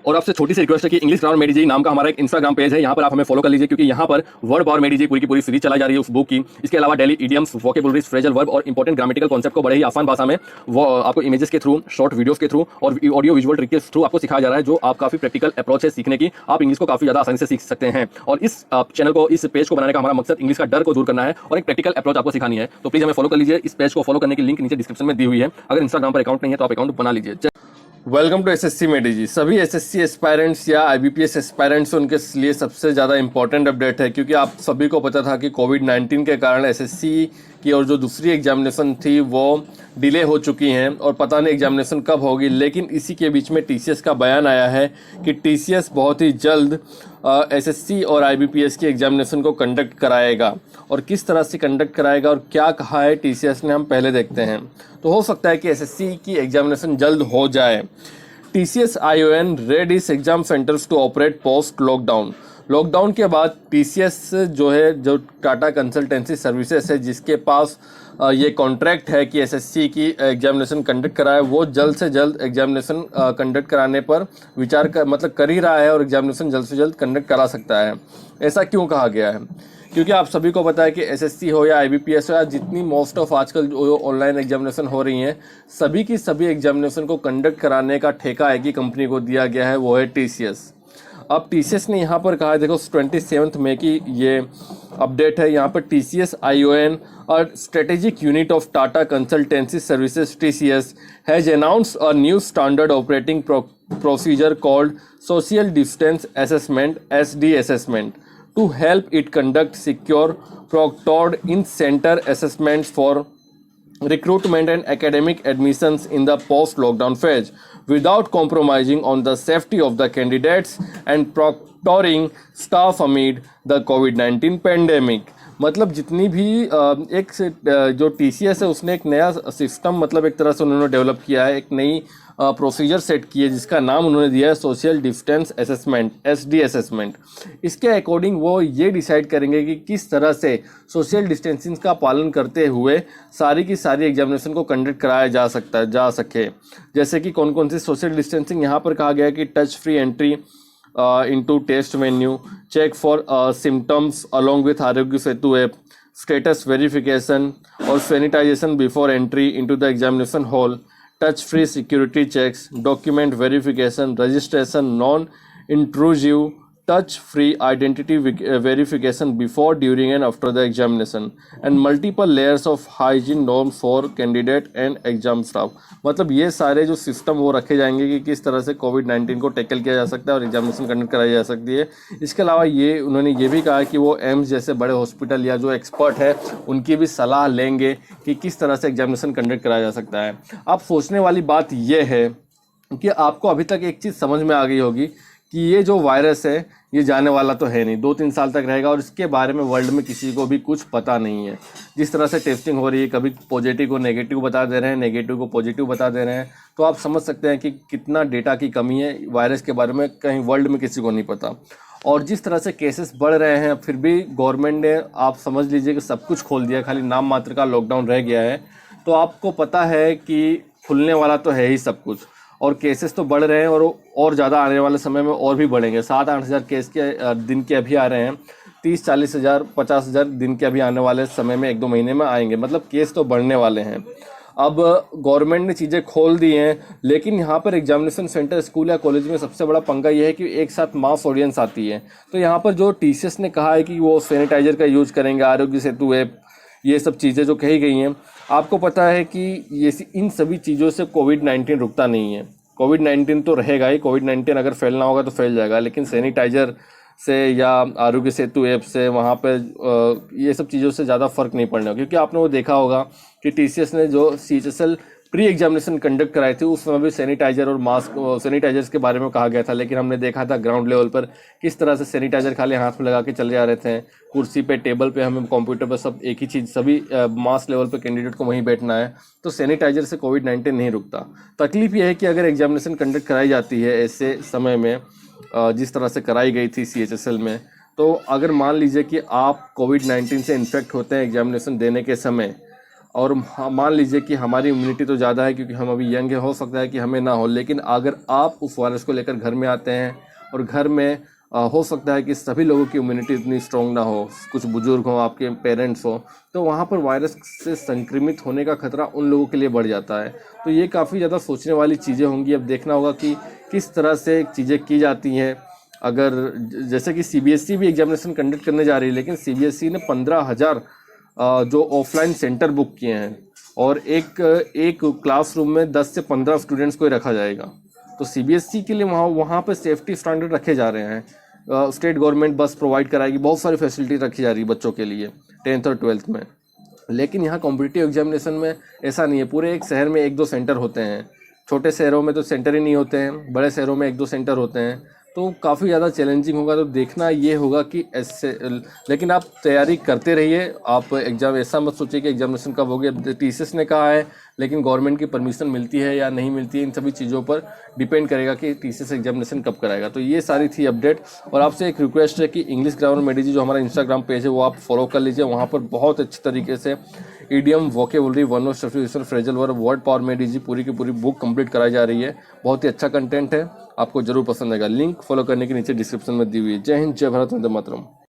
और आपसे छोटी सी रिक्वेस्ट है कि इंग्लिश ग्रामर मेडी जी नाम का हमारा एक इंस्टाग्राम पेज है, यहाँ पर आप हमें फॉलो कर लीजिए, क्योंकि यहाँ पर वर्ड पावर मेडी जी पूरी की पूरी सीरीज चलाई जा रही है उस बुक की। इसके अलावा daily idioms, vocabularies, phrasal verb और इंपॉर्टेंट ग्रामेटिकल कॉन्सेप्ट को बड़े ही आसान भाषा में वो आपको इमेजेस के थ्रू, शॉर्ट वीडियोस के थ्रू और ऑडियो विजुअल ट्रिक के थ्रू आपको सिखाया जा रहा है, जो आप काफी प्रैक्टिकल अप्रोच है सीखने की। आप इंग्लिश को काफी ज्यादा आसानी से सीख सकते हैं। और इस चैनल को, इस पेज को बनाने का हमारा मकसद इंग्लिश का डर को दूर करना है और एक प्रैक्टिकल अप्रोच आपको सिखानी है। तो प्लीज हमें फॉलो कर लीजिए। इस पेज को फॉलो करने की लिंक नीचे डिस्क्रिप्शन में दी हुई है। अगर इंस्टाग्राम पर अकाउंट नहीं है तो आप अकाउंट बना लीजिए। वेलकम टू एसएससी मेडी जी। सभी एसएससी एस्पायरेंट्स या आईबीपीएस एस्पायरेंट्स उनके लिए सबसे ज़्यादा इंपॉर्टेंट अपडेट है, क्योंकि आप सभी को पता था कि कोविड-19 के कारण एसएससी की और जो दूसरी एग्जामिनेशन थी वो डिले हो चुकी हैं और पता नहीं एग्जामिनेशन कब होगी। लेकिन इसी के बीच में टीसीएस का बयान आया है कि टीसीएस बहुत ही जल्द एसएससी और आईबीपीएस की एग्जामिनेशन को कंडक्ट कराएगा। और किस तरह से कंडक्ट कराएगा और क्या कहा है टीसीएस ने, हम पहले देखते हैं। तो हो सकता है कि एसएससी की एग्जामिनेशन जल्द हो जाए। TCS iON readies exam centres to operate post lockdown. Lockdown के बाद टीसीएस जो टाटा कंसल्टेंसी सर्विसेज है, जिसके पास ये कॉन्ट्रैक्ट है कि एसएससी की एग्जामिनेशन कंडक्ट कराए, वो जल्द से जल्द एग्जामिनेशन कंडक्ट कराने पर विचार कर ही रहा है और एग्जामिनेशन जल्द से जल्द कंडक्ट करा सकता है। ऐसा क्यों कहा गया है? क्योंकि आप सभी को पता है कि एसएससी हो या आईबीपीएस हो या जितनी मोस्ट ऑफ आजकल जो ऑनलाइन एग्जामिनेशन हो रही हैं, सभी की सभी एग्जामिनेशन को कंडक्ट कराने का ठेका एक ही कंपनी को दिया गया है, वो है टीसीएस। अब टीसीएस ने यहाँ पर कहा है, देखो 27 मई की ये अपडेट है। यहाँ पर टीसीएस आईओएन और strategic unit of Tata consultancy services TCS has announced a new standard operating procedure called social distance assessment (SD assessment) to help it conduct secure, proctored in-center assessments for recruitment and academic admissions in the post-lockdown phase, without compromising on the safety of the candidates and proctoring staff amid the COVID-19 pandemic। मतलब जितनी भी जो TCS है उसने एक नया system, मतलब एक तरह से उन्होंने डेवलप किया है, एक नई प्रोसीजर सेट की है, जिसका नाम उन्होंने दिया है social distance assessment (SD assessment). इसके अकॉर्डिंग वो ये डिसाइड करेंगे कि किस तरह से सोशल डिस्टेंसिंग का पालन करते हुए सारी की सारी एग्जामिनेशन को कंडक्ट कराया जा सके। जैसे कि कौन कौन सी सोशल डिस्टेंसिंग यहाँ पर कहा गया है कि touch free entry into test menu, check for symptoms along with Aarogya Setu app, status verification और sanitization before entry into the examination hall, touch free security checks, document verification, registration, non-intrusive touch free identity verification before, during and after the examination, and multiple layers of hygiene norms for candidate and exam staff। मतलब ये सारे जो system वो रखे जाएंगे कि किस तरह से कोविड-19 को टैकल किया जा सकता है और एग्जामिनेशन कंडक्ट कराई जा सकती है। इसके अलावा उन्होंने ये भी कहा कि वो एम्स जैसे बड़े हॉस्पिटल या जो एक्सपर्ट है उनकी भी सलाह लेंगे कि किस तरह से एग्जामिनेशन कंडक्ट कराया जा सकता है। अब सोचने वाली बात ये है कि आपको अभी तक एक चीज़ समझ में आ गई होगी कि ये जो वायरस है ये जाने वाला तो है नहीं, 2-3 साल तक रहेगा और इसके बारे में वर्ल्ड में किसी को भी कुछ पता नहीं है। जिस तरह से टेस्टिंग हो रही है, कभी पॉजिटिव को नेगेटिव बता दे रहे हैं, नेगेटिव को पॉजिटिव बता दे रहे हैं, तो आप समझ सकते हैं कि कितना डेटा की कमी है। वायरस के बारे में कहीं वर्ल्ड में किसी को नहीं पता। और जिस तरह से केसेस बढ़ रहे हैं, फिर भी गवर्नमेंट ने, आप समझ लीजिए कि सब कुछ खोल दिया, खाली नाम मात्र का लॉकडाउन रह गया है। तो आपको पता है कि खुलने वाला तो है ही सब कुछ, और केसेस तो बढ़ रहे हैं और ज़्यादा आने वाले समय में और भी बढ़ेंगे। 7-8 हज़ार केस के दिन के अभी आ रहे हैं, 30-40 हज़ार 50 हज़ार दिन के अभी आने वाले समय में 1-2 महीने में आएंगे। मतलब केस तो बढ़ने वाले हैं। अब गवर्नमेंट ने चीज़ें खोल दी हैं, लेकिन यहाँ पर एग्जामिनेशन सेंटर, स्कूल या कॉलेज में सबसे बड़ा पंगा ये है कि एक साथ मास ऑडियंस आती है। तो यहाँ पर जो टीसीएस ने कहा है कि वो सैनिटाइजर का यूज़ करेंगे, आरोग्य सेतु ऐप, ये सब चीज़ें जो कही गई हैं, आपको पता है कि ये इन सभी चीज़ों से कोविड-19 रुकता नहीं है। कोविड-19 तो रहेगा ही, कोविड-19 अगर फैलना होगा तो फैल जाएगा, लेकिन सैनिटाइजर से या आरोग्य सेतु ऐप से वहाँ पे ये सब चीज़ों से ज़्यादा फर्क नहीं पड़ने, क्योंकि आपने वो देखा होगा कि टीसीएस ने जो CHSL प्री एग्जामिनेशन कंडक्ट कराई थी उस समय भी सैनिटाइजर और मास्क, सैनिटाइजर्स के बारे में कहा गया था, लेकिन हमने देखा था ग्राउंड लेवल पर किस तरह से सैनिटाइजर खाली हाथ में लगा के चले जा रहे थे। कुर्सी पे, टेबल पे, हमें कंप्यूटर पर सब एक ही चीज़, सभी मास लेवल पे कैंडिडेट को वहीं बैठना है। तो सैनिटाइजर से कोविड-19 नहीं रुकता। तकलीफ ये है कि अगर एग्जामिनेशन कंडक्ट कराई जाती है ऐसे समय में जिस तरह से कराई गई थी CHSL में, तो अगर मान लीजिए कि आप कोविड-19 से इन्फेक्ट होते हैं एग्जामिनेशन देने के समय, और मान लीजिए कि हमारी इम्यूनिटी तो ज़्यादा है क्योंकि हम अभी यंग है, हो सकता है कि हमें ना हो, लेकिन अगर आप उस वायरस को लेकर घर में आते हैं और घर में हो सकता है कि सभी लोगों की इम्यूनिटी इतनी स्ट्रॉन्ग ना हो, कुछ बुजुर्ग हों, आपके पेरेंट्स हों, तो वहाँ पर वायरस से संक्रमित होने का खतरा उन लोगों के लिए बढ़ जाता है। तो ये काफ़ी ज़्यादा सोचने वाली चीज़ें होंगी। अब देखना होगा कि किस तरह से चीज़ें की जाती हैं। अगर जैसे कि सीबीएसई भी एग्जामिनेशन कंडक्ट करने जा रही है, लेकिन सीबीएसई ने 15,000 जो ऑफलाइन सेंटर बुक किए हैं और एक एक क्लासरूम में 10 से 15 स्टूडेंट्स को ही रखा जाएगा। तो सीबीएसई के लिए वहाँ वहाँ पे सेफ्टी स्टैंडर्ड रखे जा रहे हैं। स्टेट गवर्नमेंट बस प्रोवाइड कराएगी, बहुत सारी फैसिलिटी रखी जा रही है बच्चों के लिए 10th और 12th में। लेकिन यहाँ कॉम्पिटिटिव एग्जामिनेशन में ऐसा नहीं है। पूरे एक शहर में 1-2 सेंटर होते हैं। छोटे शहरों में तो सेंटर ही नहीं होते हैं, बड़े शहरों में 1-2 सेंटर होते हैं। तो काफ़ी ज़्यादा चैलेंजिंग होगा। तो देखना ये होगा कि ऐसे, लेकिन आप तैयारी करते रहिए। आप एग्ज़ाम ऐसा मत सोचिए कि एग्जामिनेशन कब हो गया। टीसीएस ने कहा है, लेकिन गवर्नमेंट की परमिशन मिलती है या नहीं मिलती है, इन सभी चीज़ों पर डिपेंड करेगा कि टीसीएस एग्जामिनेशन कब कराएगा। तो ये सारी थी अपडेट। और आपसे एक रिक्वेस्ट है कि इंग्लिश ग्रामर मेडीजी जो हमारा इंस्टाग्राम पेज है वो आप फॉलो कर लीजिए। वहाँ पर बहुत अच्छी तरीके से idiom, vocabulary, one word substitution, phrasal verb, word power made easy पूरी की पूरी बुक कंप्लीट कराई जा रही है। बहुत ही अच्छा कंटेंट है, आपको जरूर पसंद आएगा। लिंक फॉलो करने के नीचे डिस्क्रिप्शन में दी हुई है। जय हिंद, जय भारत, वंदे मातरम।